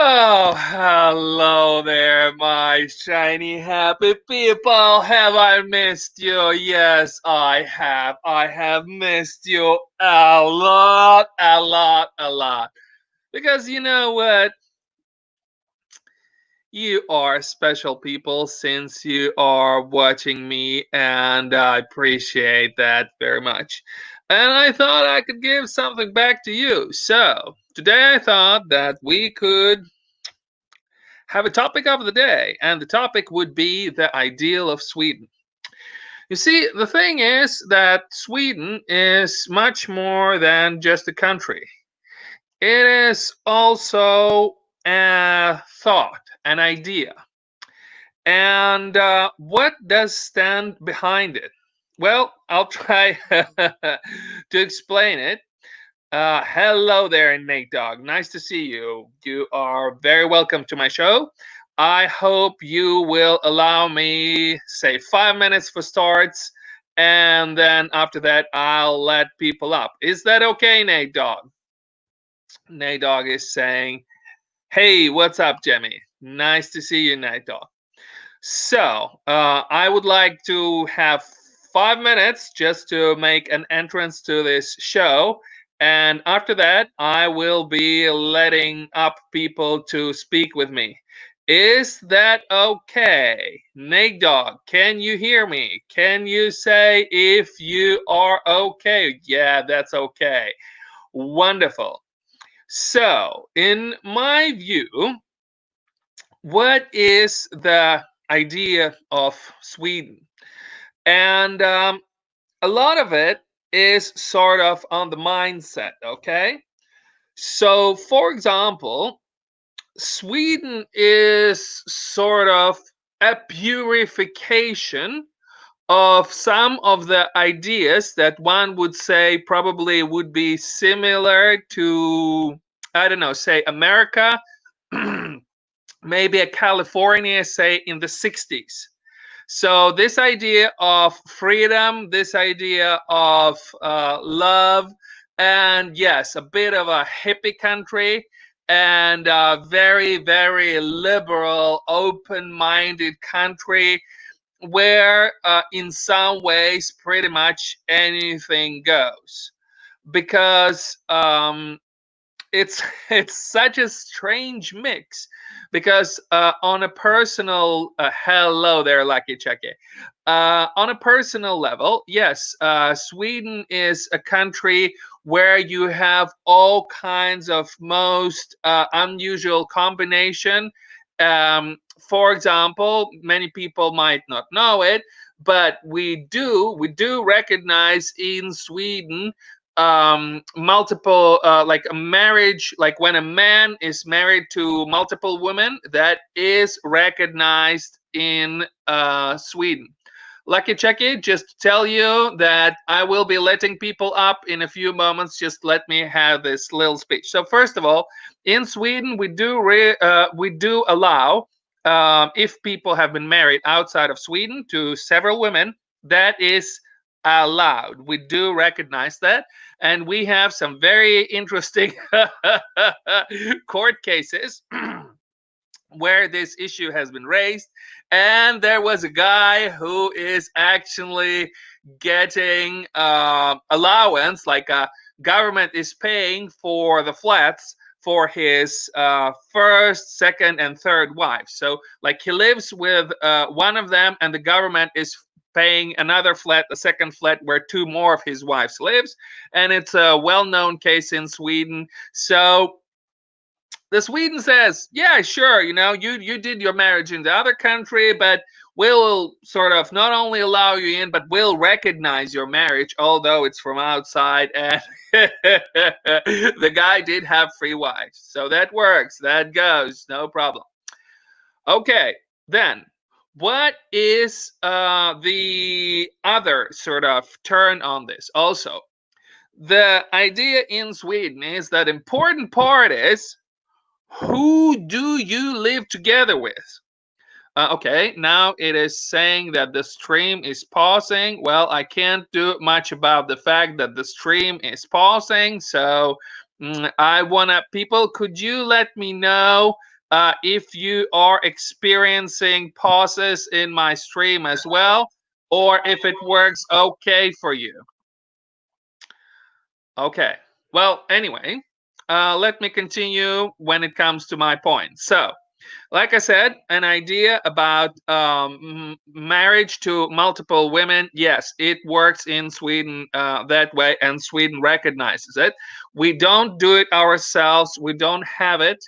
Oh, hello there, my shiny happy people. Have I missed you? Yes, I have. I have missed you a lot, a lot, a lot. Because you know what? You are special people since you are watching me, and I appreciate that very much. And I thought I could give something back to you. So, today I thought that we could have a topic of the day, and the topic would be the ideal of Sweden. You see, the thing is that Sweden is much more than just a country, it is also a thought, an idea. And what does stand behind it? Well, I'll try to explain it. Hello there, Nate Dog. Nice to see you. You are very welcome to my show. I hope you will allow me, say, 5 minutes for starts, and then after that, I'll let people up. Is that okay, Nate Dog? Nate Dog is saying, "Hey, what's up, Jemmy? Nice to see you, Nate Dog." So, I would like to have 5 minutes just to make an entrance to this show. And after that, I will be letting up people to speak with me. Is that okay? Nate Dog, can you hear me? Can you say if you are okay? Yeah, that's okay. Wonderful. So, in my view, what is the idea of Sweden? And a lot of it is sort of on the mindset, okay? So, for example, Sweden is sort of a purification of some of the ideas that one would say probably would be similar to, I don't know, say America, maybe a California, say in the 60s. So, this idea of freedom, this idea of love, and yes, a bit of a hippie country, and a very, very liberal, open minded country where, in some ways, pretty much anything goes. Because it's it's such a strange mix because on a personal hello there, Lucky Chucky. On a personal level, yes, Sweden is a country where you have all kinds of most unusual combination. For example, many people might not know it, but we do recognize in Sweden multiple, like a marriage, like when a man is married to multiple women, that is recognized in Sweden. Lucky Chucky, just to tell you that I will be letting people up in a few moments. Just let me have this little speech. So first of all, in Sweden we do allow, if people have been married outside of Sweden to several women, that is allowed. We do recognize that, and we have some very interesting court cases where this issue has been raised. And there was a guy who is actually getting allowance, like a government is paying for the flats for his first, second, and third wife. So, like, he lives with one of them, and the government is paying another flat, a second flat, where two more of his wives lives. And it's a well-known case in Sweden. So the Sweden says, yeah, sure, you did your marriage in the other country, but we'll sort of not only allow you in, but we'll recognize your marriage, although it's from outside. And the guy did have three wives, so that works, that goes, no problem. Okay, then what is the other sort of turn on this? Also, the idea in Sweden is that important part is, who do you live together with? Okay, now it is saying that the stream is pausing. Well, I can't do much about the fact that the stream is pausing. So I want to, people, could you let me know if you are experiencing pauses in my stream as well, or if it works okay for you. Okay. Well, anyway, let me continue when it comes to my point. So, like I said, an idea about marriage to multiple women, yes, it works in Sweden that way, and Sweden recognizes it. We don't do it ourselves, we don't have it.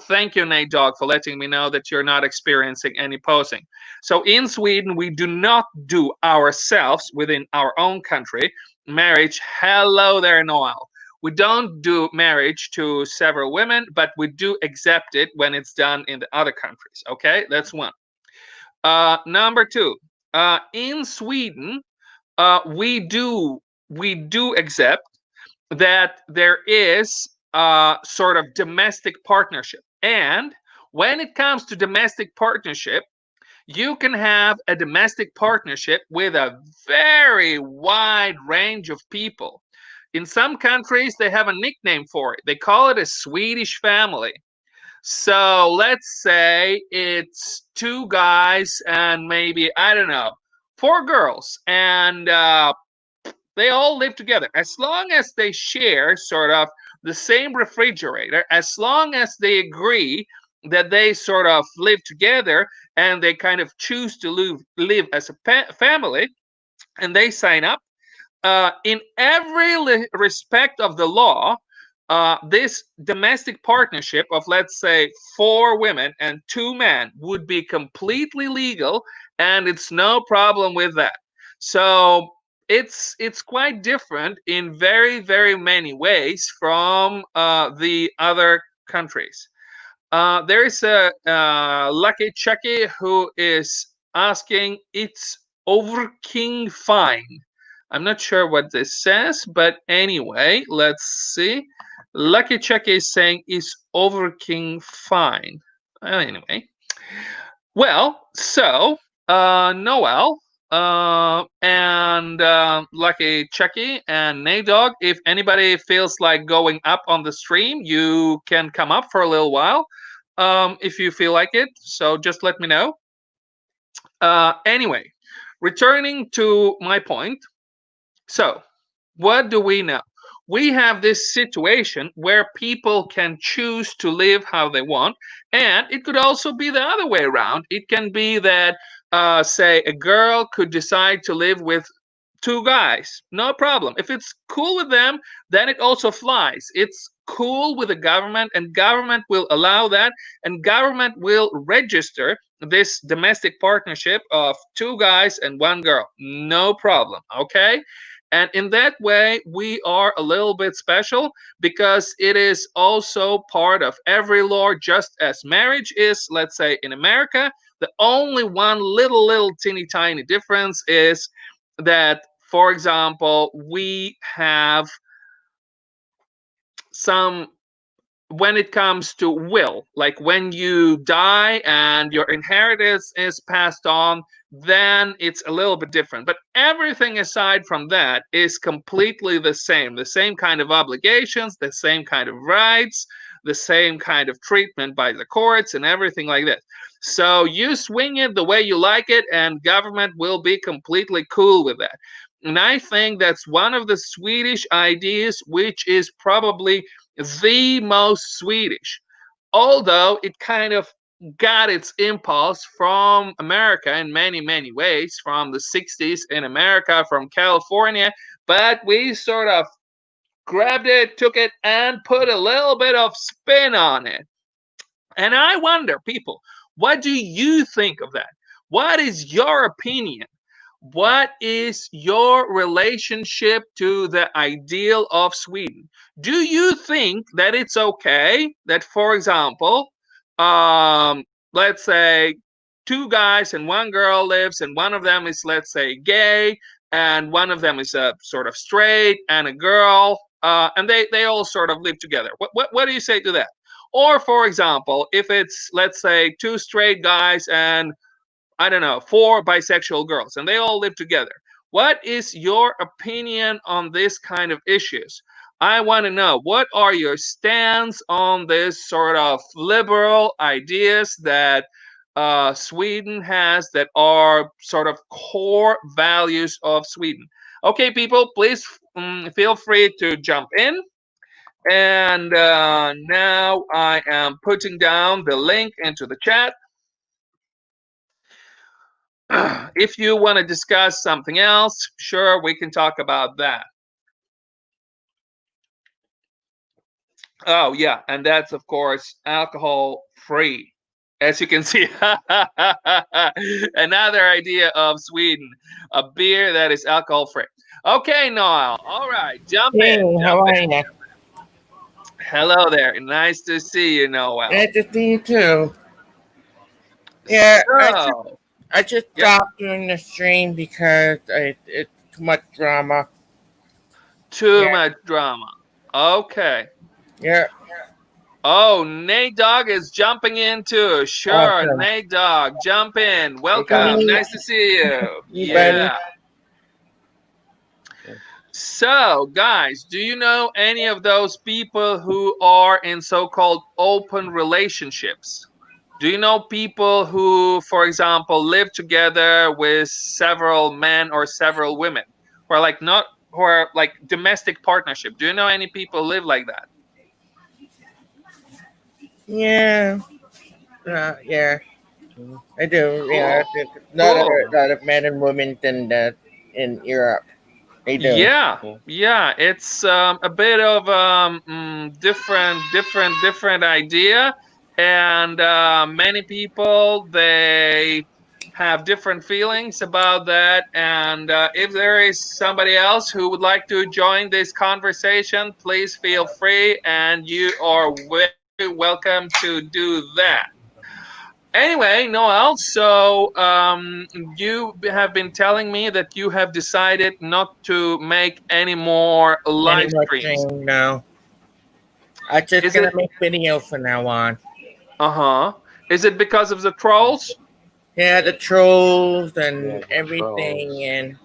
Thank you, Nate Dog, for letting me know that you're not experiencing any posing. So in Sweden, we do not do ourselves within our own country marriage. Hello there, Noel. We don't do marriage to several women, but we do accept it when it's done in the other countries. Okay, that's one. Number two, in Sweden, we do accept that there is a sort of domestic partnership, and when it comes to domestic partnership, you can have a domestic partnership with a very wide range of people. In some countries, they have a nickname for it. They call it a Swedish family. So let's say it's two guys and maybe, I don't know, four girls, and they all live together. As long as they share sort of the same refrigerator, as long as they agree that they sort of live together and they kind of choose to live as a family, and they sign up, in every respect of the law, this domestic partnership of, let's say, four women and two men would be completely legal, and it's no problem with that. So it's quite different in very, very many ways from the other countries. There is a Lucky Chucky who is asking, it's over king fine. I'm not sure what this says, but anyway, let's see. Lucky Chucky is saying, is over king fine. Anyway, well, so Noel and Lucky Chucky and Nadog, if anybody feels like going up on the stream, you can come up for a little while if you feel like it. So just let me know. Anyway, returning to my point. So, what do we know? We have this situation where people can choose to live how they want, and it could also be the other way around. It can be that, say, a girl could decide to live with two guys, no problem. If it's cool with them, then it also flies. It's cool with the government, and government will allow that, and government will register this domestic partnership of two guys and one girl, no problem. Okay, and in that way, we are a little bit special because it is also part of every law, just as marriage is, let's say, in America. The only one little teeny tiny difference is that, for example, we have some, when it comes to will, like when you die and your inheritance is passed on, then it's a little bit different. But everything aside from that is completely the same kind of obligations, the same kind of rights, the same kind of treatment by the courts, and everything like that. So you swing it the way you like it, and government will be completely cool with that. And I think that's one of the Swedish ideas, which is probably the most Swedish, although it kind of got its impulse from America in many, many ways, from the 60s in America, from California, but we sort of grabbed it, took it, and put a little bit of spin on it. And I wonder, people, what do you think of that? What is your opinion? What is your relationship to the ideal of Sweden? Do you think that it's okay that, for example, um, let's say two guys and one girl lives, and one of them is, let's say, gay, and one of them is a sort of straight and a girl, and they all sort of live together. What do you say to that? Or, for example, if it's, let's say, two straight guys and, I don't know, four bisexual girls, and they all live together. What is your opinion on this kind of issues? I want to know what are your stance on this sort of liberal ideas that Sweden has that are sort of core values of Sweden. Okay, people, please feel free to jump in. And now I am putting down the link into the chat. If you want to discuss something else, sure, we can talk about that. Oh, yeah, and that's of course alcohol free. As you can see, another idea of Sweden, a beer that is alcohol free. Okay, Noel. All right, jump Hey, in, how jump are in. you? Hello there. Nice to see you, Noel. Glad to see you too. Yeah, So, I just yep, stopped doing the stream because it's too much drama. too Yeah, much drama. Okay. yeah, Oh, Nate Dog is jumping in too. Sure, awesome. Nate Dog, jump in. Hey guys. Welcome. Me, Nice to see you. you buddy. Yeah. Yeah. So, guys, do you know any of those people who are in so called open relationships? Do you know people who, for example, live together with several men or several women? Who are like not who are like domestic partnership. Do you know any people live like that? Yeah, yeah, Mhm. I do. Yeah, Cool. there's Cool. a lot of men and women in Europe. They do. Yeah, Yeah. yeah, it's a bit of different idea, and many people they have different feelings about that. And if there is somebody else who would like to join this conversation, please feel free, and you are very welcome to do that. Anyway, Noel, so you have been telling me that you have decided not to make any more Any live more streams. stream? No. I'm just Is it gonna make videos from now on. uh-huh? Is it because of the trolls? Yeah, the trolls Yeah, and the everything, trolls. and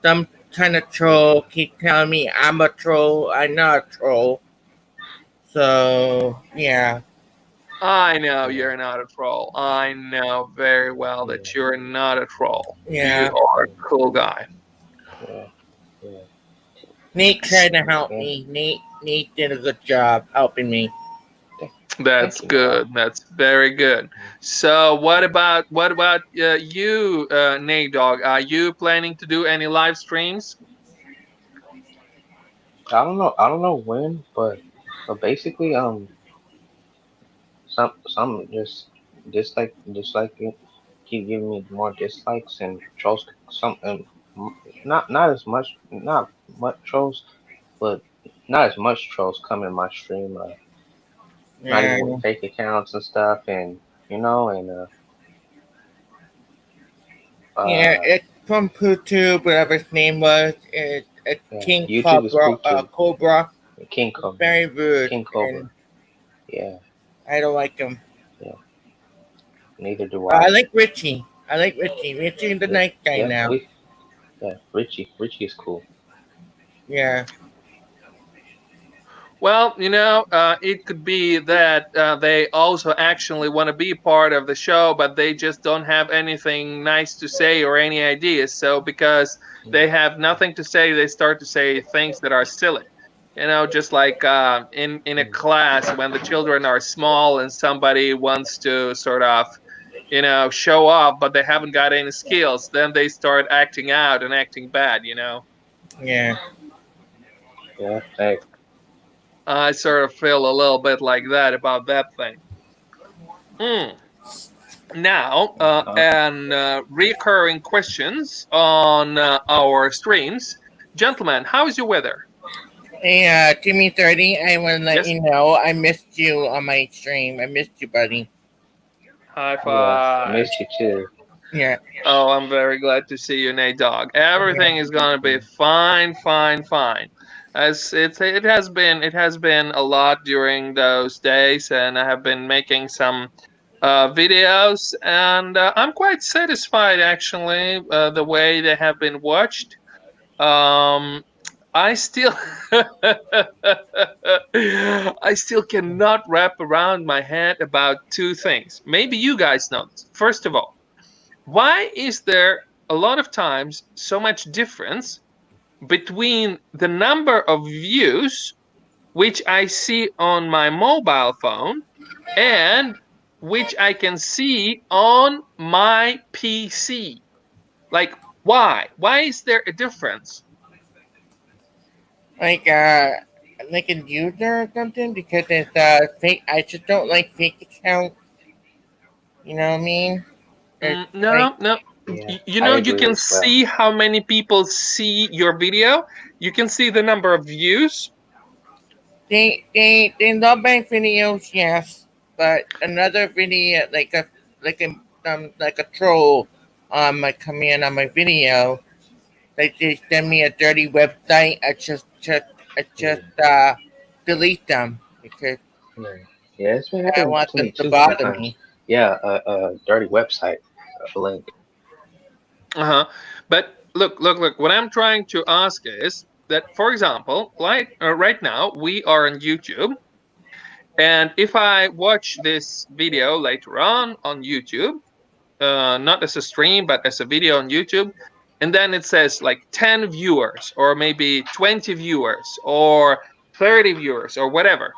some kind of troll keep telling me I'm a troll. I'm not a troll. So yeah, I know Yeah. you're not a troll. I know very well Yeah. that you're not a troll. You yeah. are Yeah. a cool guy. Yeah. Yeah. Nate tried to help Yeah. me. Nate did a good job helping me. Thank, That's thank you, Noah. good. That's very good. So, Yeah. what about you, Nate Dog? Are you planning to do any live streams? I don't know. I don't know when, but basically, some just dislike it, keep giving me more dislikes and trolls. Some not as much, not much trolls, but not as much trolls come in my stream. Not even with Yeah, fake accounts and stuff, and and yeah. uh, It's from Putu, whatever his name was. It's a yeah, King YouTube is Cobra. Putu, Cobra. King It's Cobra, very rude, King Cobra. and Yeah, I don't like him. yeah. Neither do I I. like Richie. I like Richie. Richie the Yeah, nice guy yeah. now. Yeah. Richie is cool. Yeah, Well, it could be that they also actually want to be part of the show, but they just don't have anything nice to say or any ideas. So, because Mm, they have nothing to say, they start to say things that are silly. Just like in a mm, class when the children are small and somebody wants to sort of, show off, but they haven't got any skills, then they start acting out and acting bad. yeah, yeah. Hey. I sort of feel a little bit like that about that thing. Mm. Now, Uh, and recurring questions on our streams. Gentlemen, how is your weather? Hey, Jimmy 30, I want to let Yes. you know I missed you on my stream. I missed you, buddy. High yeah. I five. missed you too. Yeah, Oh, I'm very glad to see you, Nate Dog. Everything yeah, is gonna be Mm, fine, fine, fine. As it has been a lot during those days, and I have been making some videos, and I'm quite satisfied actually the way they have been watched. Um, I still I still cannot wrap around my head about two things. Maybe you guys know this. First of all, why is there a lot of times so much difference between the number of views which I see on my mobile phone and which I can see on my PC? Like, why? Why is there a difference? Like like a user or something because it's fake. I just don't like fake account. You know what I mean? It's like No, no. Yeah, You I know, you agree can as well. see how many people see your video. You can see the number of views. they love my videos, yes, but another video like a troll might come in on my video. They send me a dirty website. I Yeah, just delete them because yeah, yeah. It's been I don't happening want to them me to too bother sometimes. me. Yeah, a dirty website link. Uh-huh. But look. What I'm trying to ask is that, for example, like right now we are on YouTube, and if I watch this video later on YouTube, not as a stream but as a video on YouTube, and then it says like 10 viewers or maybe 20 viewers or 30 viewers or whatever.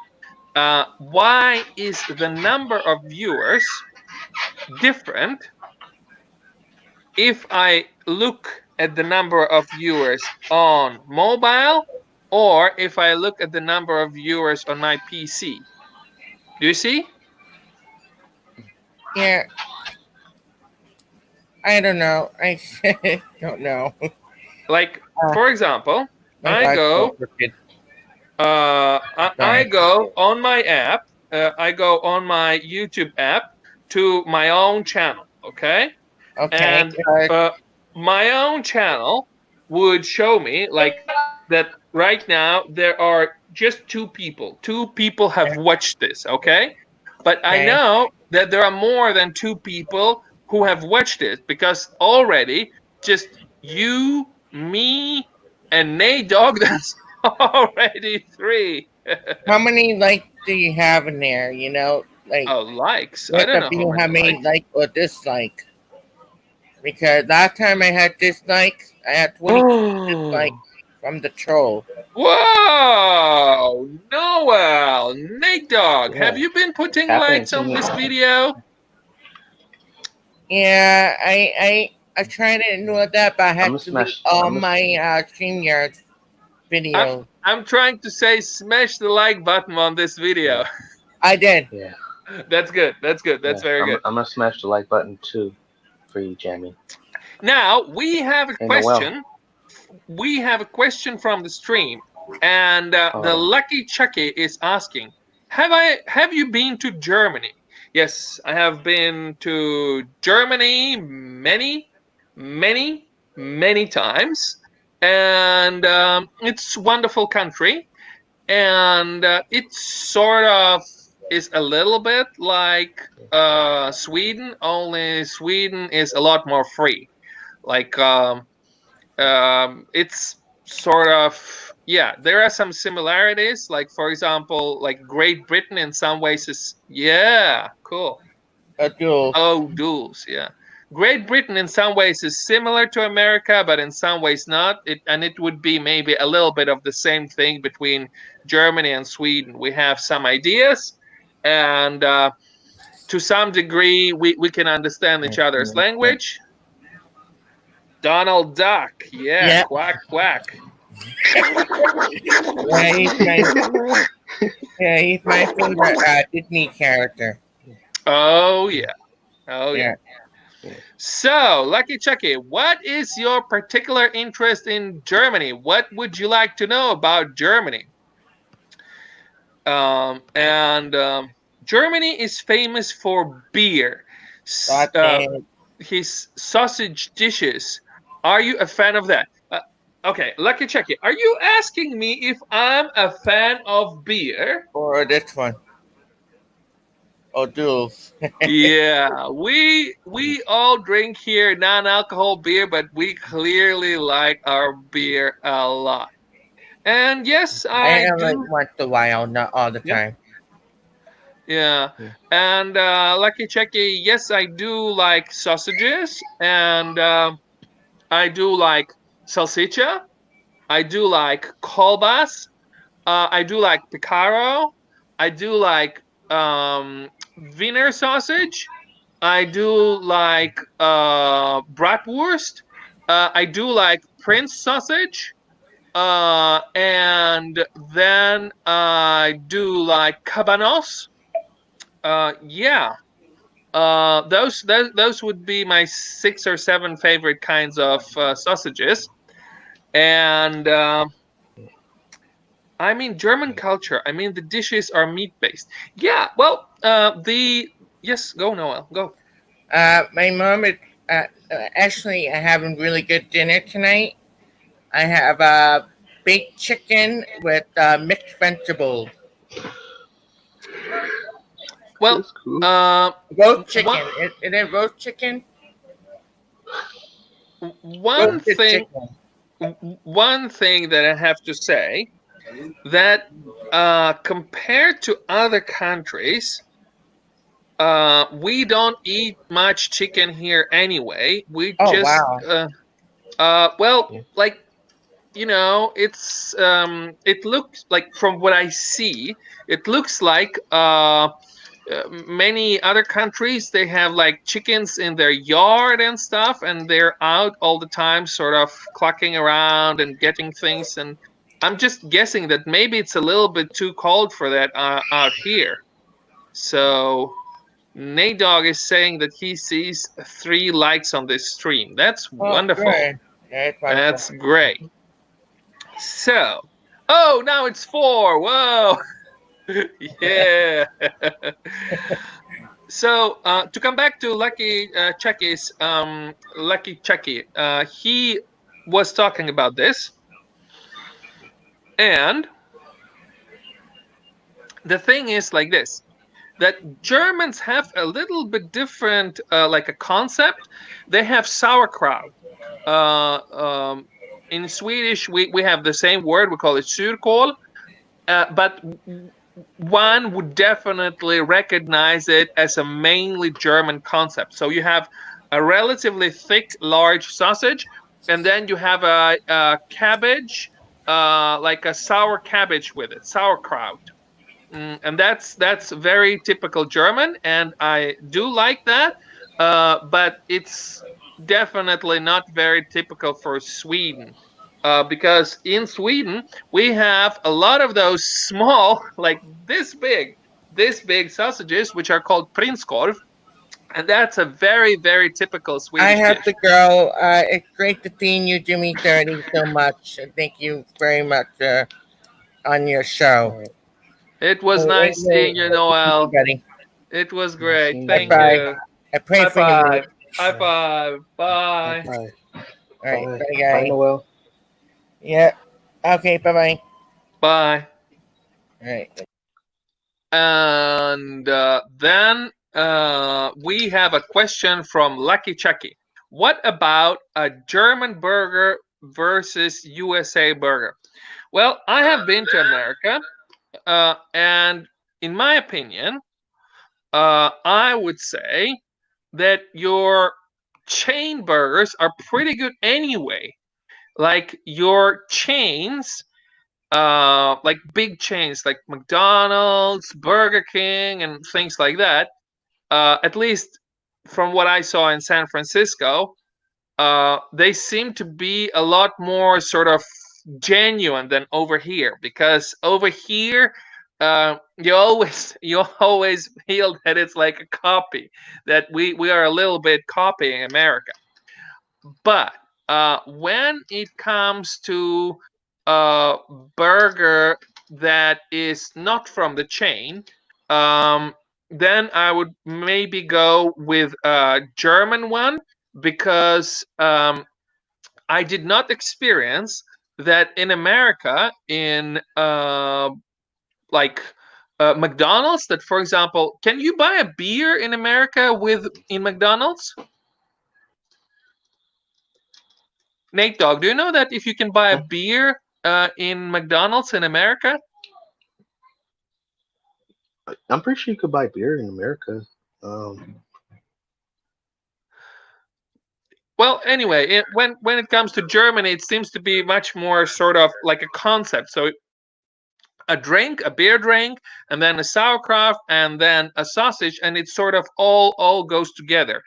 Why is the number of viewers different if I look at the number of viewers on mobile or if I look at the number of viewers on my PC? Do you see? Yeah, I don't know. I don't know. Like, Uh, for example, my I life's so go crooked. I Sorry. go on my app, I go on my YouTube app to my own channel, okay? Okay. And uh, my own channel would show me like that right now there are just two people. Two people have watched this, okay? But I Okay. know that there are more than two people who have watched it because already just you, me, and Nate Dog, that's already three. How many likes do you have in there? You know, like Oh, likes. you I have don't to know how view many how many likes. like or dislike. Because last time I had dislikes, I had 22 dislikes Oh, from the troll. whoa! Noel, Nate Dog, have Yeah, you been it's putting happening likes to on me. this video? Yeah, I tried to ignore that, but I I'm had gonna to delete smash. all I'm gonna. my StreamYard I'm videos. I'm trying to say smash the like button on this Yeah, video. I did. yeah, That's good. That's good. That's yeah. very good. I'm gonna smash the like button too for you, Jamie. Now we have a Hey, Noel. question. We have a question from the stream, and the Hold on. lucky Chucky is asking, have you been to Germany? Yes, I have been to Germany many times, and it's a wonderful country, and it sort of is a little bit like Sweden, only Sweden is a lot more free. Like it's sort of, yeah, there are some similarities, like for example, like Great Britain in some ways is, yeah, cool. A duel. Oh, duels, yeah. Great Britain in some ways is similar to America, but in some ways not. It would be maybe a little bit of the same thing between Germany and Sweden. We have some ideas, and to some degree we can understand each other's language. Donald Duck, yeah, Yeah, quack quack. yeah, he's my favorite Disney character. Oh yeah. Oh yeah. Yeah. Yeah. So, Lucky Chucky, what is your particular interest in Germany? What would you like to know about Germany? And Germany is famous for beer. S- God Uh, damn. his sausage dishes. Are you a fan of that? Okay, Lucky Chucky, are you asking me if I'm a fan of beer? Or this one. Or duels. Yeah, we all drink here non-alcohol beer, but we clearly like our beer a lot. And yes, I I have like do. once a while, not all the Yeah, time. yeah. Yeah. And Lucky Checky, yes, I do like sausages, and I do like salsicha. I do like kolbas. I do like picaro. I do like Wiener sausage. I do like bratwurst. I do like Prince sausage. And then I do like cabanos. Yeah. Those would be my 6 or 7 favorite kinds of sausages. And I mean, German culture. I mean, the dishes are meat based. Yeah. Well, the yes. Go, Noel. Go. My mom is actually having really good dinner tonight. I have baked chicken with mixed vegetables. Well, That's cool. uh, Roast one chicken. Is it roast chicken? one Roasted thing chicken. one thing that I have to say that compared to other countries, we don't eat much chicken here anyway. We Oh just wow. well, Yeah. like it looks like from what I see, it looks like many other countries they have like chickens in their yard and stuff, and they're out all the time sort of clucking around and getting things. And I'm just guessing that maybe it's a little bit too cold for that out here. So Nate Dog is saying that he sees 3 likes on this stream. That's Oh wonderful. good. That's wonderful. That's great. So oh, now it's 4. Whoa. Yeah. So to come back to Lucky Chucky, he was talking about this, and the thing is like this: that Germans have a little bit different, like a concept. They have sauerkraut. Uh, um, in Swedish, we have the same word. We call it surkål. But one would definitely recognize it as a mainly German concept. So you have a relatively thick, large sausage, and then you have a cabbage, like a sour cabbage with it, sauerkraut. And that's very typical German, and I do like that. But it's definitely not very typical for Sweden, because in Sweden we have a lot of those small, like this big sausages, which are called prinskorv, and that's a very very typical I Swedish have dish. to go. It's great to see you, Jimmy 30, so much. Thank you very much on your show. All right. It was It nice seeing you, was Noel. buddy. It was Nice great. seeing Bye you, Thank man. bye. you. I pray High for you, mate. five. High All right. five. Bye Bye. bye. All right. Bye. Bye, Bye, guys. Noel. Yeah. Okay. Bye bye. Bye. All right. And then we have a question from Lucky Chucky. What about a German burger versus USA burger? Well, I have been to America, and in my opinion, I would say that your chain burgers are pretty good anyway. Like your chains, like big chains like McDonald's, Burger King, and things like that. At least from what I saw in San Francisco, they seem to be a lot more sort of genuine than over here. Because over here, you always feel that it's like a copy, that we are a little bit copying America. But when it comes to a burger that is not from the chain, um, then I would maybe go with a German one, because I did not experience that in America in like McDonald's. That, for example, can you buy a beer in America with in McDonald's? Nate Dog, do you know that if you can buy a Huh? beer in McDonald's in America? I'm pretty sure you could buy beer in America. Um, Well, anyway, when it comes to Germany, it seems to be much more sort of like a concept. So a drink, a beer drink, and then a sauerkraut, and then a sausage, and it sort of all goes together.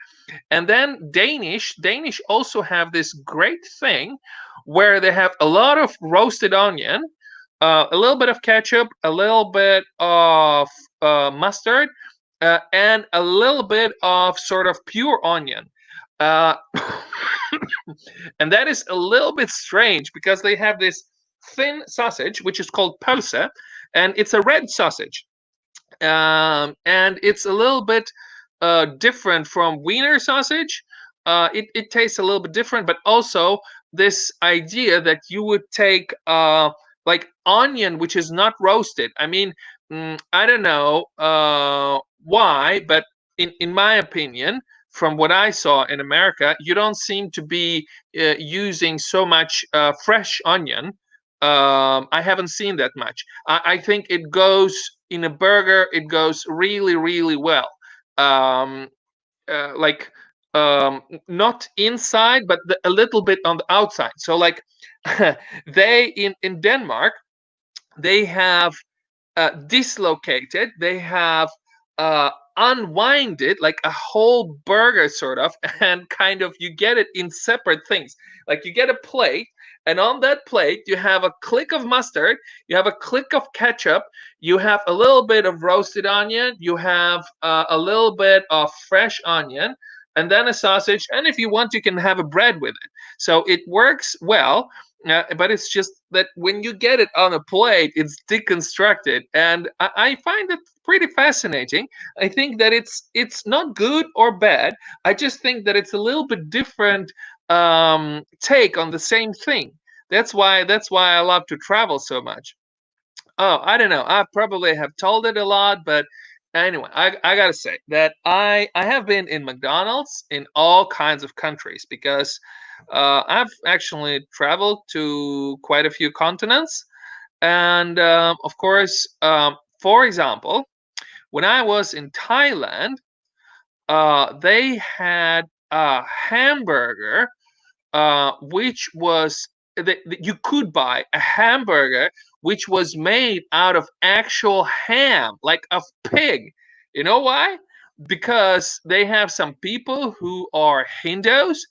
And then Danish also have this great thing where they have a lot of roasted onion, a little bit of ketchup, a little bit of mustard, and a little bit of sort of pure onion. Uh, and that is a little bit strange because they have this thin sausage, which is called pölse, and it's a red sausage. And it's a little bit different from Wiener sausage. It tastes a little bit different, but also this idea that you would take like onion, which is not roasted. I mean, I don't know why, but in my opinion, from what I saw in America, you don't seem to be using so much fresh onion. I haven't seen that much. I think it goes in a burger. It goes really, really well. Um, like not inside, but a little bit on the outside. So like they in Denmark, they have dislocated. They have unwinded like a whole burger, sort of, and kind of you get it in separate things. Like you get a plate, and on that plate you have a click of mustard, you have a click of ketchup, you have a little bit of roasted onion, you have a little bit of fresh onion, and then a sausage. And if you want, you can have a bread with it. So it works well, but it's just that when you get it on a plate, it's deconstructed, and I find it pretty fascinating. I think that it's not good or bad. I just think that it's a little bit different take on the same thing. That's why I love to travel so much. Oh, I don't know. I probably have told it a lot, but anyway, I gotta say that I have been in McDonald's in all kinds of countries because I've actually traveled to quite a few continents, and of course, for example, when I was in Thailand, they had a hamburger which was that you could buy a hamburger which was made out of actual ham, like of pig. You know why? Because they have some people who are Hindus,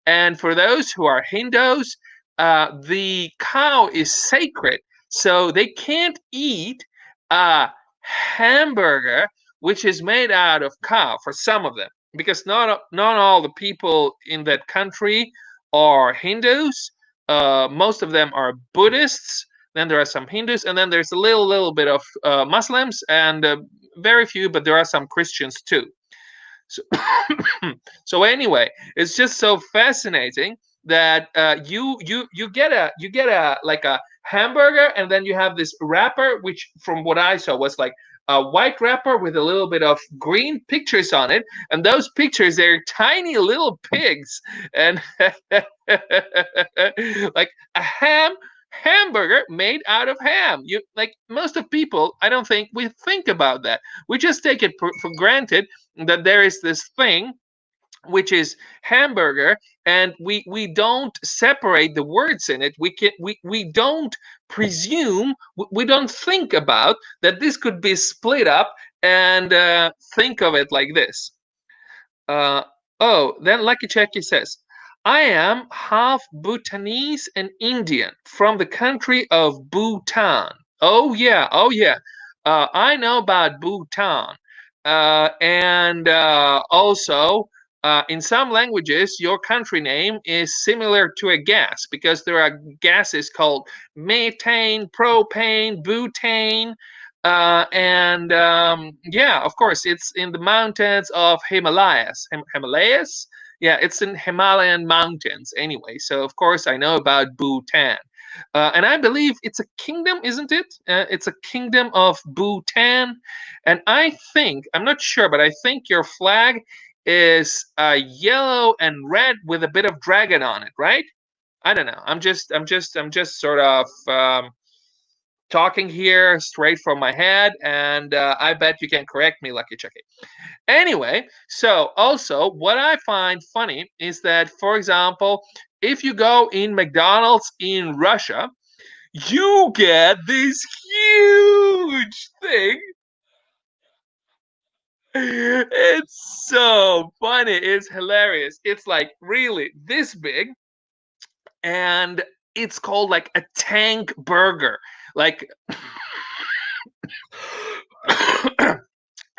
and for those who are Hindus, the cow is sacred, so they can't eat a hamburger which is made out of cow for some of them, because not all the people in that country are Hindus. Most of them are Buddhists. Then there are some Hindus, and then there's a little bit of Muslims, and very few, but there are some Christians too. So, so anyway, it's just so fascinating that you get a like a hamburger, and then you have this wrapper, which from what I saw was like a white wrapper with a little bit of green pictures on it, and those pictures, they're tiny little pigs, and like a hamburger made out of ham. You like most of people, I don't think we think about that. We just take it for granted that there is this thing which is hamburger, and we don't separate the words in it. We don't presume, we don't think about that this could be split up, and think of it like this. uh, oh, then Lucky Checky says, I am half Bhutanese and Indian from the country of Bhutan. Oh yeah, oh yeah. I know about Bhutan. And also, in some languages, your country name is similar to a gas because there are gases called methane, propane, butane. And yeah, of course, it's in the mountains of Himalayas. Himalayas? Yeah, it's in Himalayan mountains anyway. So, of course, I know about Bhutan. And I believe it's a kingdom, isn't it? It's a kingdom of Bhutan. And I think, I'm not sure, but I think your flag is yellow and red with a bit of dragon on it, right? I don't know. I'm just sort of talking here straight from my head, and I bet you can correct me, Lucky Chucky. Anyway, so also what I find funny is that, for example, if you go in McDonald's in Russia, you get this huge thing. It's so funny. It's hilarious. It's like really this big, and it's called like a tank burger. Like,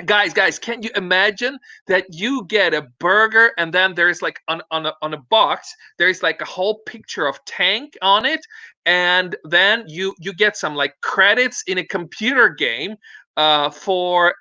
guys, can you imagine that you get a burger and then there's like on a box there's like a whole picture of tank on it, and then you get some like credits in a computer game for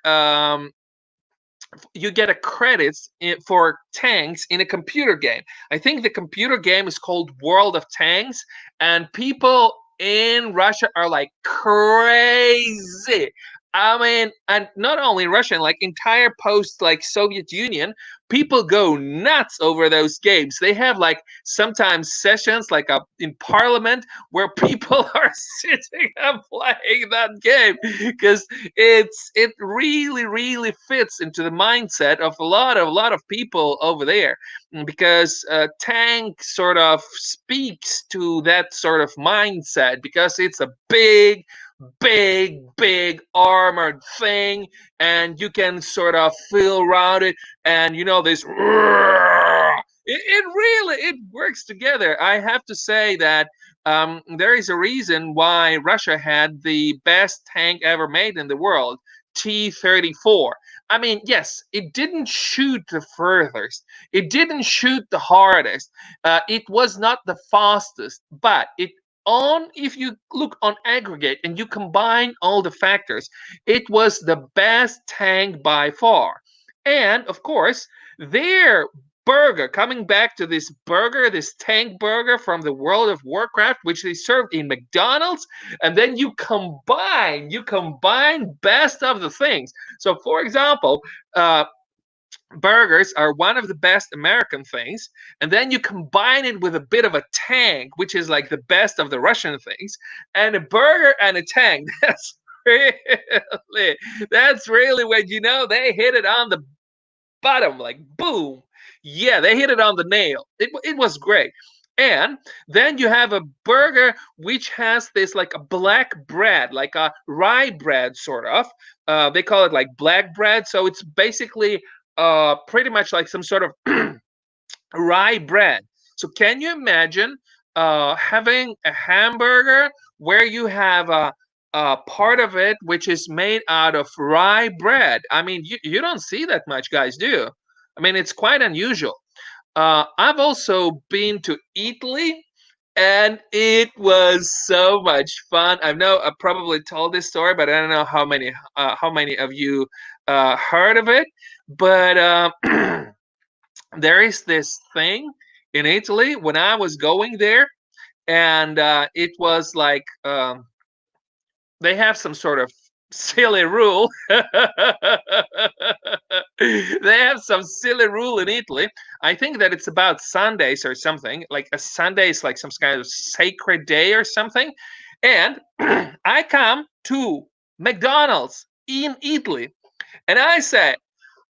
you get a credits for tanks in a computer game. I think the computer game is called World of Tanks, and people in Russia are like crazy. I mean, and not only Russia, like entire post like Soviet Union, people go nuts over those games. They have like sometimes sessions like in parliament where people are sitting and playing that game because it really fits into the mindset of a lot of people over there, because tank sort of speaks to that sort of mindset because it's a big armored thing, and you can sort of feel around it, and this it really it works together. I have to say that there is a reason why Russia had the best tank ever made in the world, T-34. I mean, yes, it didn't shoot the furthest, it didn't shoot the hardest, it was not the fastest, but it on if you look on aggregate and you combine all the factors, it was the best tank by far. And of course, their burger, coming back to this burger, this tank burger from the World of Warcraft, which they served in McDonald's, and then you combine best of the things. So for example, burgers are one of the best American things, and then you combine it with a bit of a tank, which is like the best of the Russian things, and a burger and a tank. Really, that's really when they hit it on the bottom, like boom. Yeah, they hit it on the nail. It was great. And then you have a burger which has this like a black bread, like a rye bread, sort of. They call it like black bread. So it's basically pretty much like some sort of rye bread. So can you imagine having a hamburger where you have a part of it which is made out of rye bread? I mean, you don't see that much, guys, do you? I mean, it's quite unusual. I've also been to Italy, and it was so much fun. I know I probably told this story, but I don't know how many of you heard of it. But there is this thing in Italy when I was going there, and it was like they have some sort of silly rule. They have some silly rule in Italy. I think that it's about Sundays or something. Like a Sunday is like some kind of sacred day or something. And I come to McDonald's in Italy, and I say,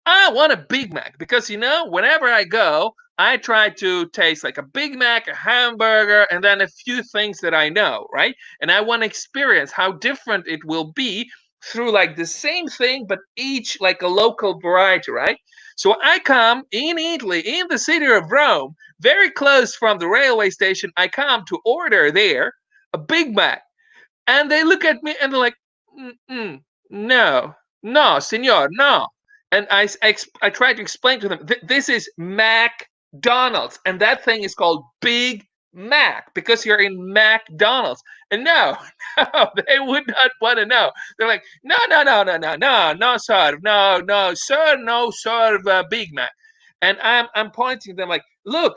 I want a Big Mac because whenever I go, I try to taste like a Big Mac, a hamburger, and then a few things that I know, right? And I want to experience how different it will be through like the same thing, but each like a local variety, right? So I come in Italy, in the city of Rome, very close from the railway station. I come to order there a Big Mac, and they look at me and they're like, Mm-mm, no, no, senor, no. And I tried to explain to them, this is McDonald's, and that thing is called Big Mac because you're in McDonald's. And no, no, they would not want to know. They're like, no, no, no, no, no, no, no, sir, no, no, sir, no, sir, Big Mac. And I'm pointing to them like, look,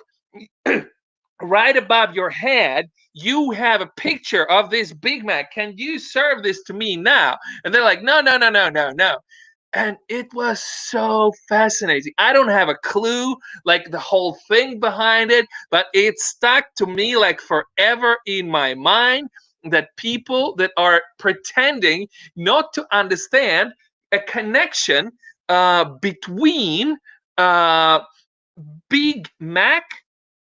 right above your head, you have a picture of this Big Mac. Can you serve this to me now? And they're like, no, no, no, no, no, no. and it was so fascinating. I don't have a clue, like the whole thing behind it, but it stuck to me like forever in my mind that people that are pretending not to understand a connection between uh, Big Mac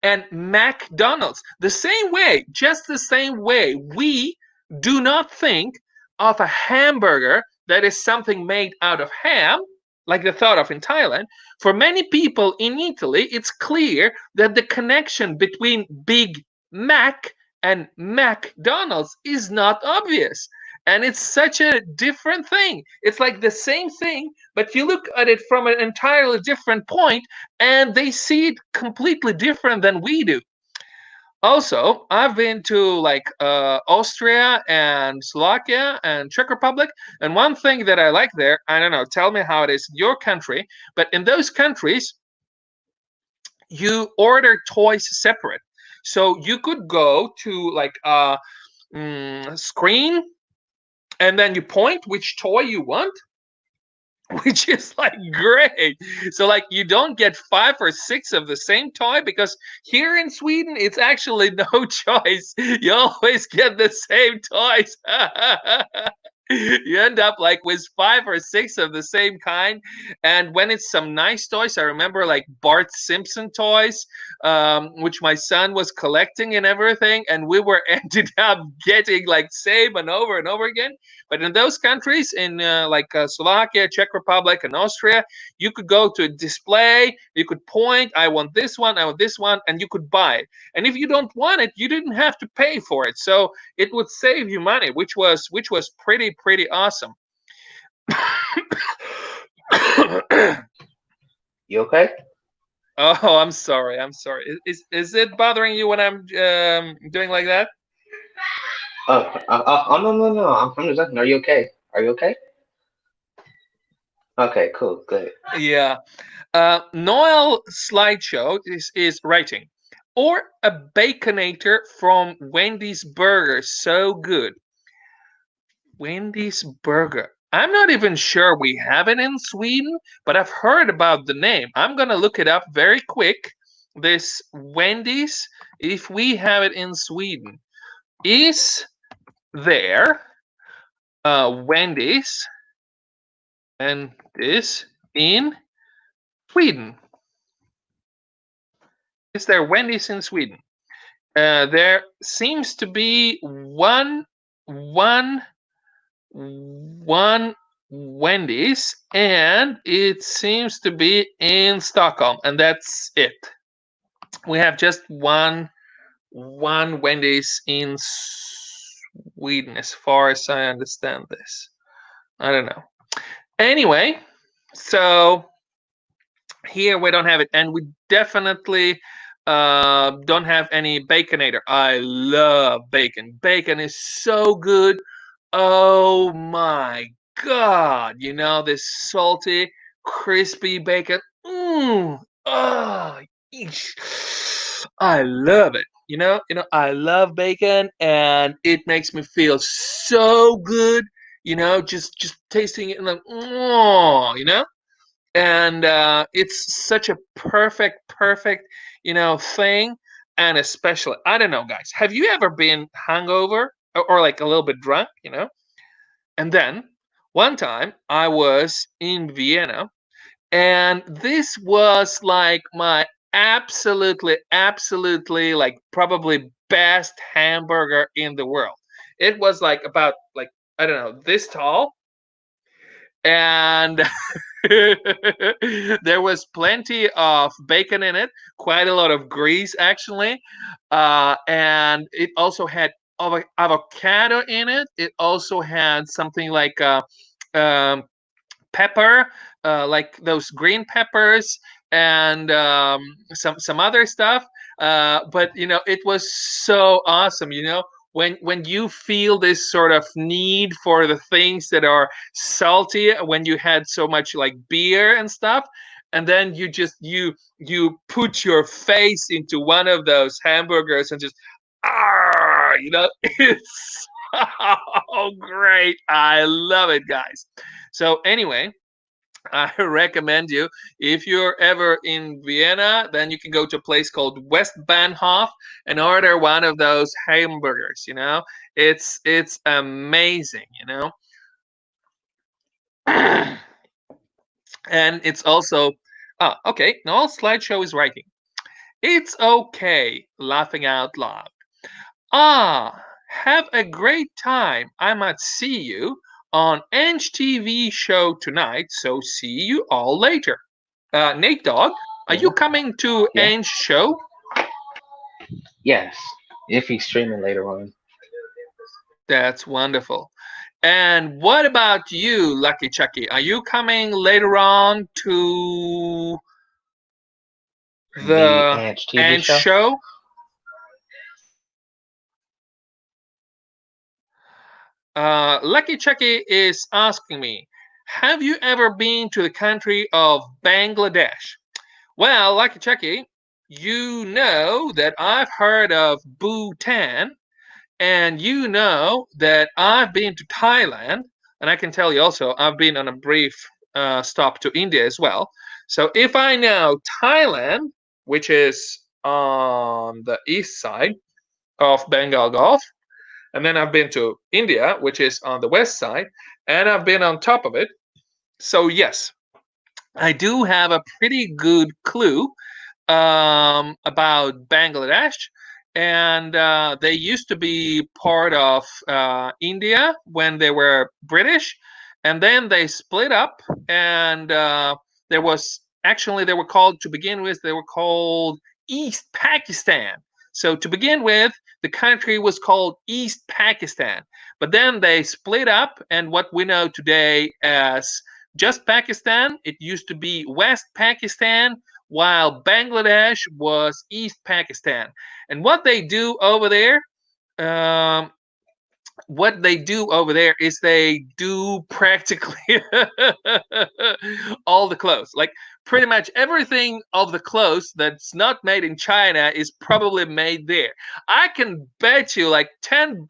and McDonald's. The same way, just the same way, we do not think of a hamburger that is something made out of ham, like the thought of in Thailand. For many people in Italy, it's clear that the connection between Big Mac and McDonald's is not obvious. And it's such a different thing. It's like the same thing, but you look at it from an entirely different point and they see it completely different than we do. Also, I've been to like Austria and Slovakia and Czech Republic, and one thing that I like there, I don't know, tell me how it is in your country, but in those countries, you order toys separate. So you could go to like a screen and then you point which toy you want, which is like great. So like you don't get five or six of the same toy because here in Sweden it's actually no choice. You always get the same toys. You end up like with five or six of the same kind. And when it's some nice toys, I remember like Bart Simpson toys, which my son was collecting and everything, and we were ended up getting like same and over again. But in those countries, in like Slovakia, Czech Republic, and Austria, you could go to a display, you could point, I want this one, I want this one, and you could buy it. And if you don't want it, you didn't have to pay for it. So it would save you money, which was pretty awesome. You okay? Oh, I'm sorry. I'm sorry. Is it bothering you when I'm doing like that? Oh, no, no, no. I'm just asking. Are you okay? Are you okay? Okay, cool, good. Yeah. Noel slideshow is writing. Or a baconator from Wendy's Burger. So good. Wendy's Burger. I'm not even sure we have it in Sweden, but I've heard about the name. I'm going to look it up very quick. This Wendy's, if we have it in Sweden, is there Wendy's and this in Sweden? Is there Wendy's in Sweden? There seems to be one Wendy's, and it seems to be in Stockholm, and that's it. We have just one Wendy's in Sweden, as far as I understand this. I don't know. Anyway, so here we don't have it, and we definitely don't have any baconator. I love bacon. Bacon is so good. Oh my god! This salty, crispy bacon. Mmm. Oh, I love it. I love bacon, and it makes me feel so good. Just tasting it and like, and it's such a perfect thing. And especially, I don't know, guys, have you ever been hungover or like a little bit drunk, and then one time I was in Vienna, and this was like my absolutely like probably best hamburger in the world. It was like about like, I don't know, this tall, and there was plenty of bacon in it, quite a lot of grease actually, and it also had avocado in it. It also had something like um, pepper, like those green peppers, and some other stuff. But it was so awesome. When you feel this sort of need for the things that are salty, when you had so much like beer and stuff, and then you put your face into one of those hamburgers and just it's so great. I love it, guys. So anyway, I recommend you, if you're ever in Vienna, then you can go to a place called Westbahnhof and order one of those hamburgers. It's amazing. And it's also okay. No slideshow is writing. It's okay, laughing out loud. Ah, have a great time. I might see you on Ange TV show tonight, so see you all later. Nate Dog, are you Mhm. coming to Yeah. Ange show? Yes. If he's streaming later on, That's wonderful. And what about you, Lucky Chucky? Are you coming later on to the the Ange TV Ange show. show? Lucky Chucky is asking me, have you ever been to the country of Bangladesh? Well, Lucky Chucky, you know that I've heard of Bhutan, and you know that I've been to Thailand, and I can tell you also I've been on a brief stop to India as well. So if I know Thailand, which is on the east side of Bengal Gulf, and then I've been to India, which is on the west side, and I've been on top of it. So yes, I do have a pretty good clue about Bangladesh, and they used to be part of India when they were British, and then they split up, and there was actually they were called to begin with they were called East Pakistan. So to begin with, the country was called East Pakistan, but then they split up, and what we know today as just Pakistan, it used to be West Pakistan, while Bangladesh was East Pakistan. And um, what they do over there is they do practically all the clothes. Like pretty much everything of the clothes that's not made in China is probably made there. I can bet you like $10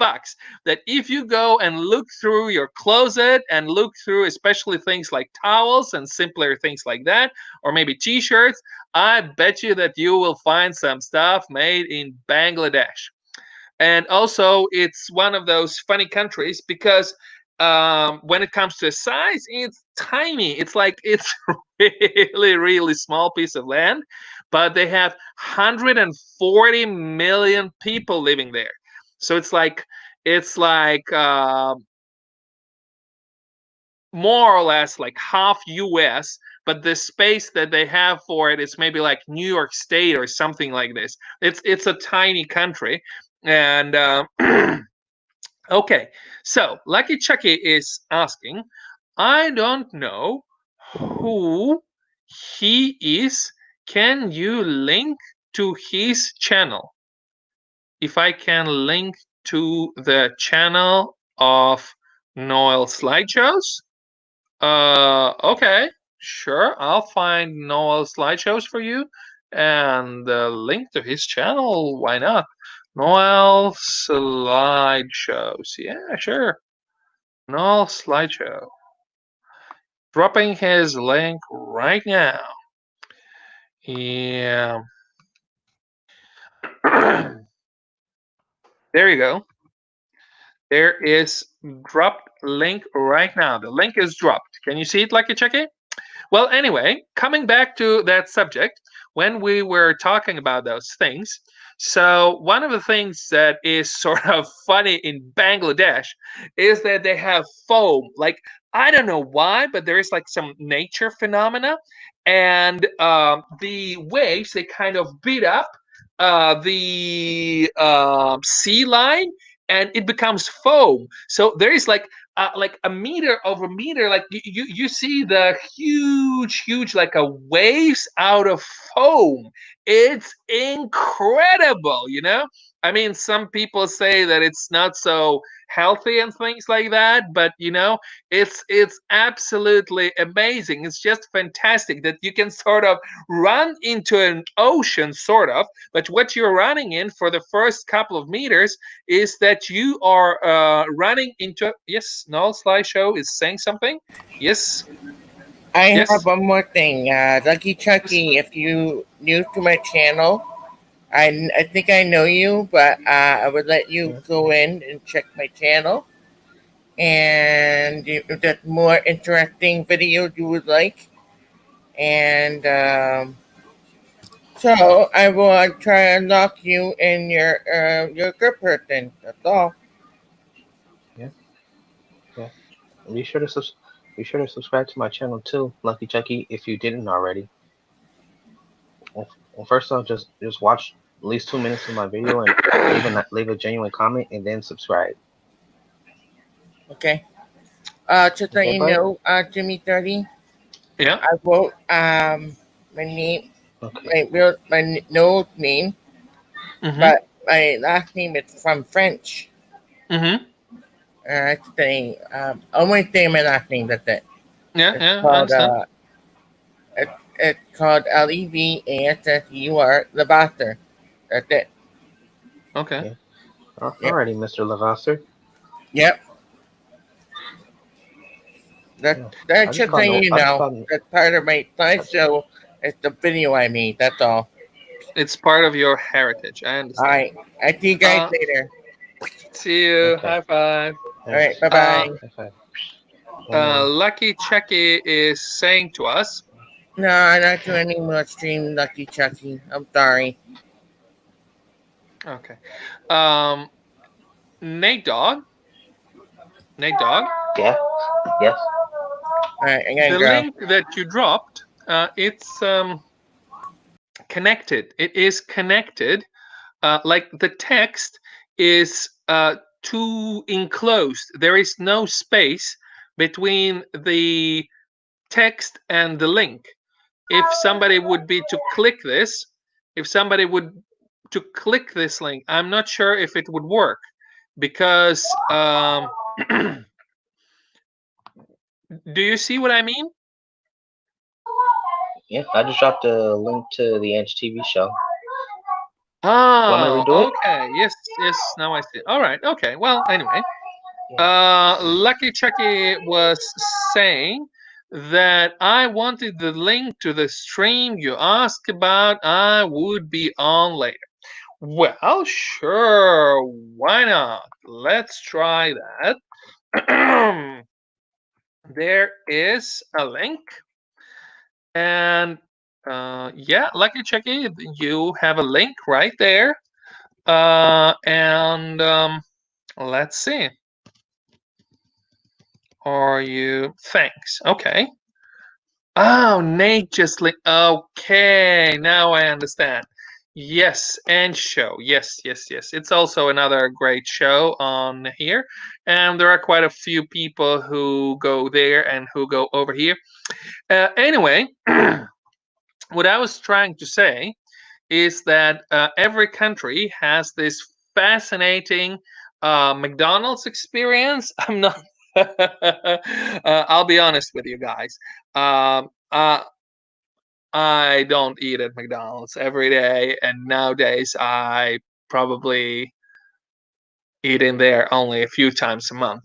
that if you go and look through your closet and look through especially things like towels and simpler things like that, or maybe t-shirts, I bet you that you will find some stuff made in Bangladesh. And also it's one of those funny countries because when it comes to size, it's tiny. It's like it's really small piece of land, but they have 140 million people living there. So it's like more or less like half US, but the space that they have for it is maybe like New York State or something like this. It's a tiny country, and okay, so Lucky Chucky is asking, I don't know who he is. Can you link to his channel? If I can link to the channel of Noel Slideshows? Okay, sure. I'll find Noel Slideshows for you and the link to his channel. Why not? Noel Slideshows. Yeah, sure. Noel Slideshow. Dropping his link right now. Yeah. There you go. There is dropped link right now. The link is dropped. Can you see it, Lucky Chucky? Well, anyway, coming back to that subject, when we were talking about those things, so one of the things that is sort of funny in Bangladesh is that they have foam. Like, I don't know why, but there is like some nature phenomena, and the waves they kind of beat up the sea line, and it becomes foam. So there is like a meter over meter, like you see the huge like a waves out of foam. It's incredible. I mean, some people say that it's not so healthy and things like that, but it's absolutely amazing. It's just fantastic that you can sort of run into an ocean, sort of, but what you're running in for the first couple of meters is that you are running into. Yes, Null Slideshow is saying something. Yes. I have Yes. one more thing. Lucky Chucky, if you new to my channel, I think I know you, but I would let you Yeah. go in and check my channel. And if there's more interesting videos you would like, and so I will try and lock you in your good person. That's all. Yeah. Yeah. Be sure to be sure to subscribe to my channel too, Lucky Chucky, if you didn't already. Well, first off, just watch at least 2 minutes of my video and leave a genuine comment and then subscribe. Okay. Just let Okay, you bud. know, Jimmy 30. Yeah. I wrote my name, Okay. no name, Mm-hmm. but my last name is from French. Mm-hmm. That's the only saying my last name. That's it. Yeah. It's Yeah. I called understand. it's called Levasser Levasseur. That's it. Okay. Yeah. Yep. Alrighty, Mr. Levasseur. Yep. Yeah. That's just letting you I just know. called. That's part of my I just, slideshow. It's the video I made. That's all. It's part of your heritage. I All understand. right. I see you guys Uh, later. see you. okay. High five. All right. Thanks. Bye Uh, bye. High five. One more. Lucky Chucky is saying to us, No, I'm not doing any more stream Lucky Chucky. I'm sorry. okay. Um, Nate Dog, Nate Dog, Yeah. Yes. All right. I the gotta go. link that you dropped, it's connected. It is connected. Like the text is too enclosed. There is no space between the text and the link. If somebody would be to click this, if somebody would to click this link, I'm not sure if it would work because do you see what I mean? Yeah. I just dropped a link to the Edge TV show. Want me to Oh, redo it? okay. Yes, yes. Now I see. All right. Okay. Well, anyway, Yeah. Lucky Chucky was saying that I wanted the link to the stream you asked about. I would be on later. Well, sure. Why not? Let's try that. There is a link, and yeah, Lucky Chucky, you have a link right there. And let's see. Are you? Thanks. Okay. Oh, Nate just like. Okay, now I understand. Yes, and show. Yes, yes, yes. It's also another great show on here, and there are quite a few people who go there and who go over here. Anyway, what I was trying to say is that every country has this fascinating McDonald's experience. I'm not. I'll be honest with you guys. Um, uh, I don't eat at McDonald's every day, and nowadays I probably eat in there only a few times a month.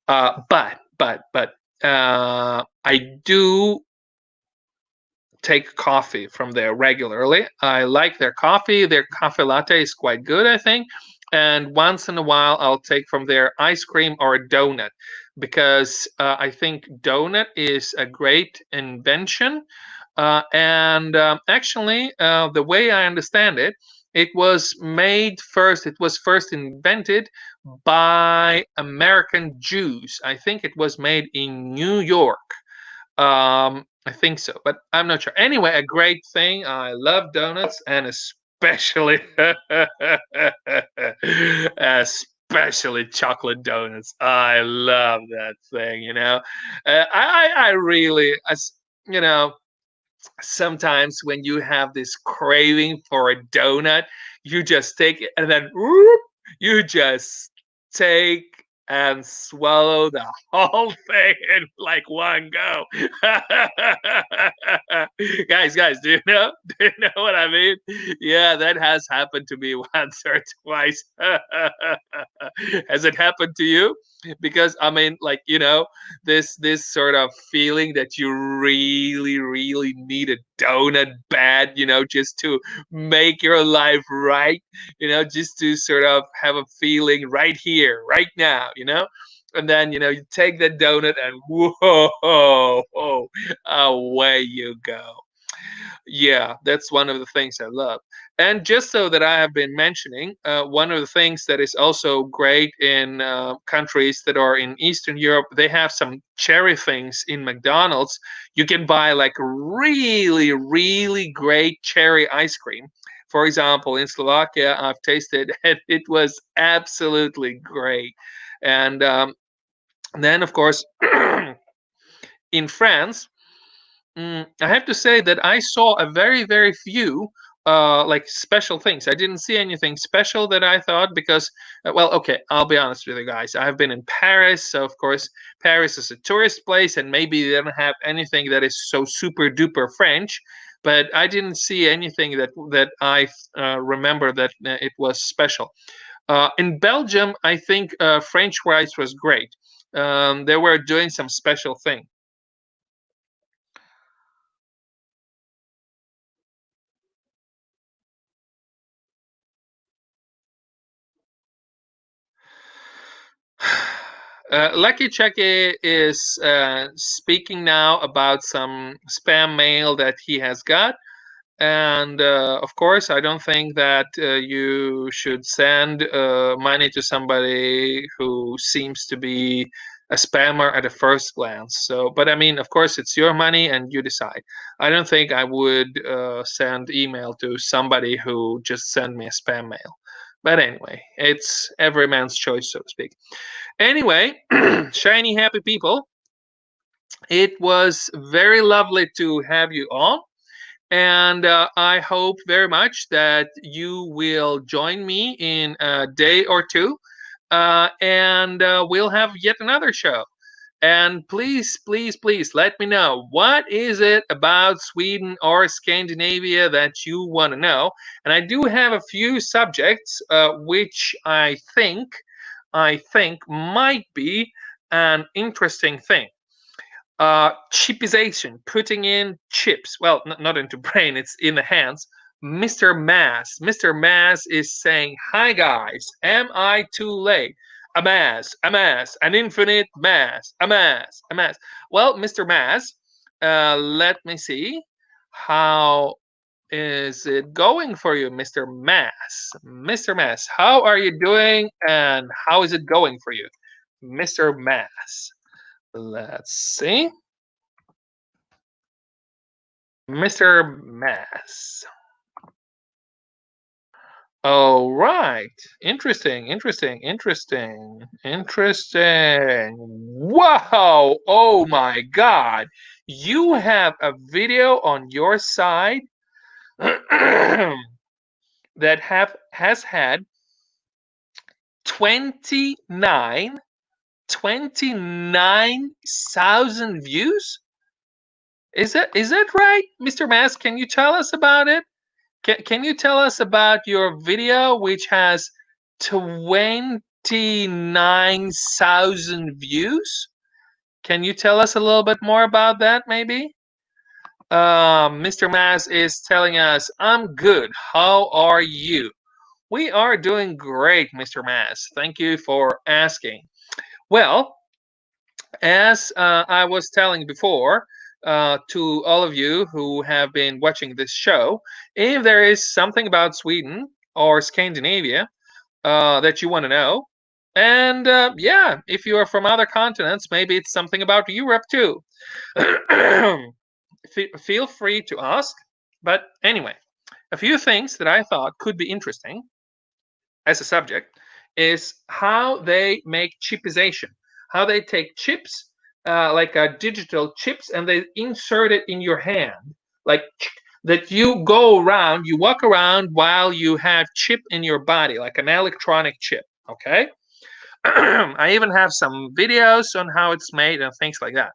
But I do take coffee from there regularly. I like their coffee. Their coffee latte is quite good, I think. And once in a while, I'll take from their ice cream or a donut because I think donut is a great invention. And actually, the way I understand it, it was made first, it was first invented by American Jews. I think it was made in New York. I think so, but I'm not sure. Anyway, a great thing. I love donuts, and especially, especially chocolate donuts. I love that thing. I really, as you know, sometimes when you have this craving for a donut, you just take it and then whoop, you just take and swallow the whole thing in like one go. Guys, do you know? Do you know what I mean? Yeah, that has happened to me once or twice. Has it happened to you? Because I mean, like, this sort of feeling that you really, really need a donut bad, just to make your life right, just to sort of have a feeling right here, right now, and then you take that donut and whoa, away you go. Yeah, that's one of the things I love. And just so that I have been mentioning, one of the things that is also great in countries that are in Eastern Europe, they have some cherry things in McDonald's. You can buy like really, really great cherry ice cream. For example, in Slovakia, I've tasted and it was absolutely great. And then, of course, in France, I have to say that I saw a very, very few like special things. I didn't see anything special that I thought because, well, okay, I'll be honest with you guys. I have been in Paris, so of course, Paris is a tourist place, and maybe they don't have anything that is so super duper French. But I didn't see anything that I remember that it was special. In Belgium, I think French fries was great. They were doing some special thing. Lucky Chucky is speaking now about some spam mail that he has got. And of course, I don't think that you should send money to somebody who seems to be a spammer at a first glance. So, but I mean, of course, it's your money and you decide. I don't think I would send email to somebody who just sent me a spam mail. But anyway, it's every man's choice, so to speak. Anyway, shiny happy people, it was very lovely to have you on. And I hope very much that you will join me in a day or two. And we'll have yet another show. And please, please, please let me know what is it about Sweden or Scandinavia that you want to know. And I do have a few subjects which I think might be an interesting thing. Chipization, putting in chips. Well, not into brain, it's in the hands. Mr. Mass. Mr. Mass is saying, "Hi guys, am I too late? A mass, an infinite mass, a mass, a mass." Well, Mr. Mass, let me see. How is it going for you, Mr. Mass? Mr. Mass, how are you doing and how is it going for you, Mr. Mass? Let's see. Mr. Mass. All right. Interesting, interesting, interesting, interesting. Wow. Oh my God. You have a video on your side that has had 29 29,000 views. Is that right, Mr. Mass? Can you tell us about it? Can you tell us about your video which has 29,000 views? Can you tell us a little bit more about that, maybe? Mr. Mass is telling us, "I'm good. How are you?" We are doing great, Mr. Mass. Thank you for asking. Well, as I was telling before to all of you who have been watching this show, if there is something about Sweden or Scandinavia that you want to know, and yeah, if you are from other continents, maybe it's something about Europe too, feel free to ask. But anyway, a few things that I thought could be interesting as a subject is how they make chipization, how they take chips, like digital chips, and they insert it in your hand, like that you go around, you walk around while you have chip in your body, like an electronic chip. Okay. I even have some videos on how it's made and things like that.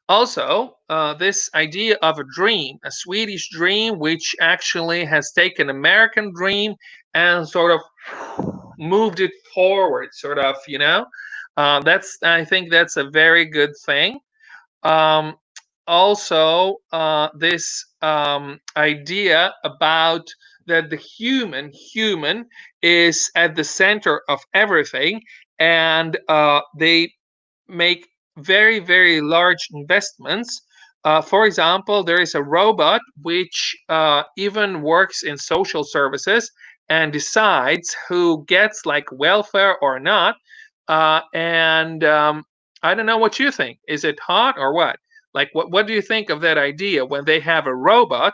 Also, this idea of a dream, a Swedish dream, which actually has taken American dream and sort of moved it forward, sort of, that's I think that's a very good thing. Um, Also, this idea about that the human is at the center of everything, and they make very, very large investments. For example, there is a robot which even works in social services and decides who gets like welfare or not. And I don't know what you think. Is it hot or what? Like, what do you think of that idea when they have a robot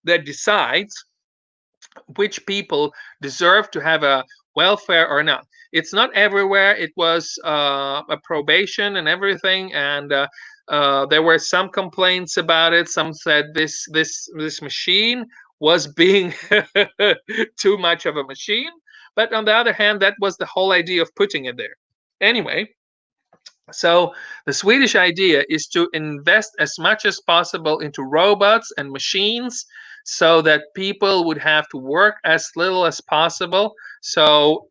that decides which people deserve to have a welfare or not? It's not everywhere. It was a probation and everything, and there were some complaints about it. Some said this machine was being too much of a machine, but on the other hand, that was the whole idea of putting it there. Anyway, so the Swedish idea is to invest as much as possible into robots and machines so that people would have to work as little as possible. So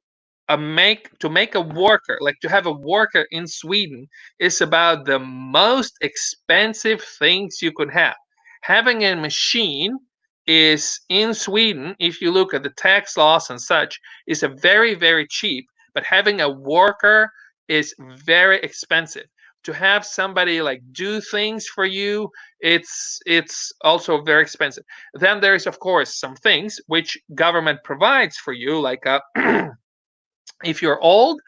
to make a worker, like to have a worker in Sweden, is about the most expensive things you could have. Having a machine is in Sweden, if you look at the tax laws and such, is a very, very cheap, but having a worker is very expensive. To have somebody like do things for you, it's also very expensive. Then there's of course some things which government provides for you, like if you're old,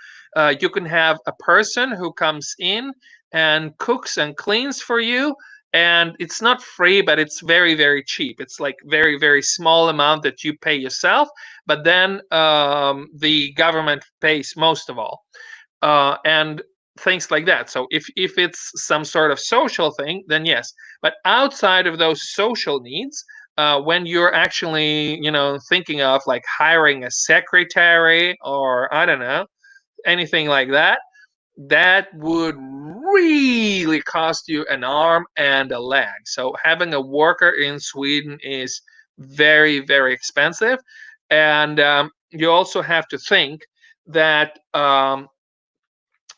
you can have a person who comes in and cooks and cleans for you, and it's not free, but it's very, very cheap. It's like very, very small amount that you pay yourself, but then the government pays most of all, and things like that. So if it's some sort of social thing, then yes. But outside of those social needs, when you're actually, thinking of like hiring a secretary or I don't know, anything like that, that would really cost you an arm and a leg. So having a worker in Sweden is very, very expensive. And you also have to think that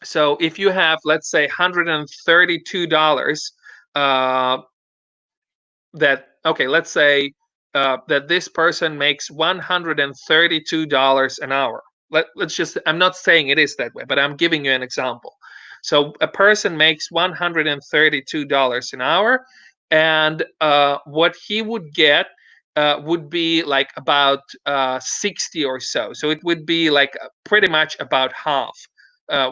so if you have, let's say, $132, uh, that okay, let's say that this person makes $132 an hour. Let's just, I'm not saying it is that way, but I'm giving you an example. So a person makes $132 an hour, and what he would get would be like about 60 or so. So it would be like pretty much about half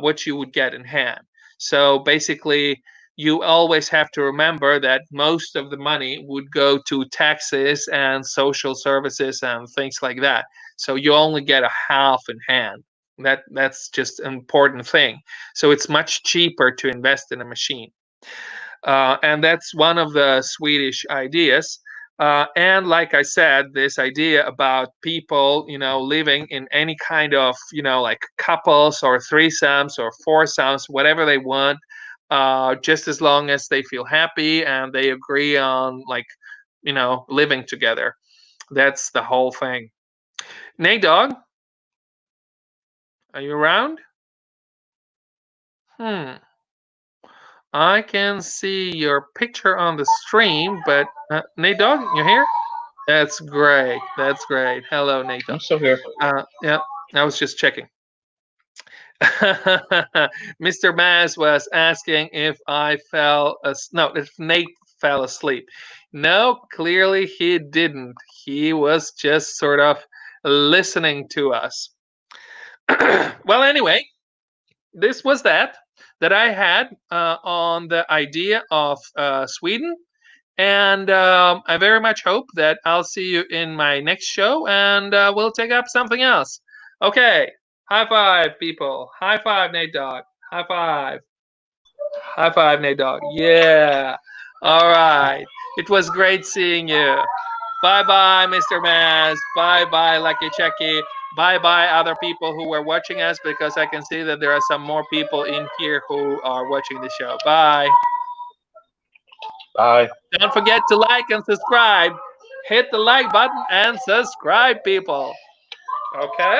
what you would get in hand. So basically, you always have to remember that most of the money would go to taxes and social services and things like that. So you only get a half in hand. That's just an important thing. So it's much cheaper to invest in a machine, and that's one of the Swedish ideas. And like I said, this idea about people, living in any kind of, like couples or threesomes or foursomes, whatever they want, just as long as they feel happy and they agree on, like, living together. That's the whole thing. Nay, dog, are you around? Hmm. I can see your picture on the stream, but Nay, dog, you here? That's great. That's great. Hello, I'm Nathan. still here. Yeah, I was just checking. Mr. Maz was asking if I no, if Nate fell asleep. No, clearly he didn't. He was just sort of listening to us. Well, anyway, this was that I had on the idea of Sweden. And I very much hope that I'll see you in my next show, and we'll take up something else. Okay. High five, people. High five, Nate Dog. High five. High five, Nate Dog. Yeah. All right. It was great seeing you. Bye bye, Mr. Maz. Bye bye, Lucky Chucky. Bye bye, other people who were watching us, because I can see that there are some more people in here who are watching the show. Bye. Bye. Don't forget to like and subscribe. Hit the like button and subscribe, people. Okay?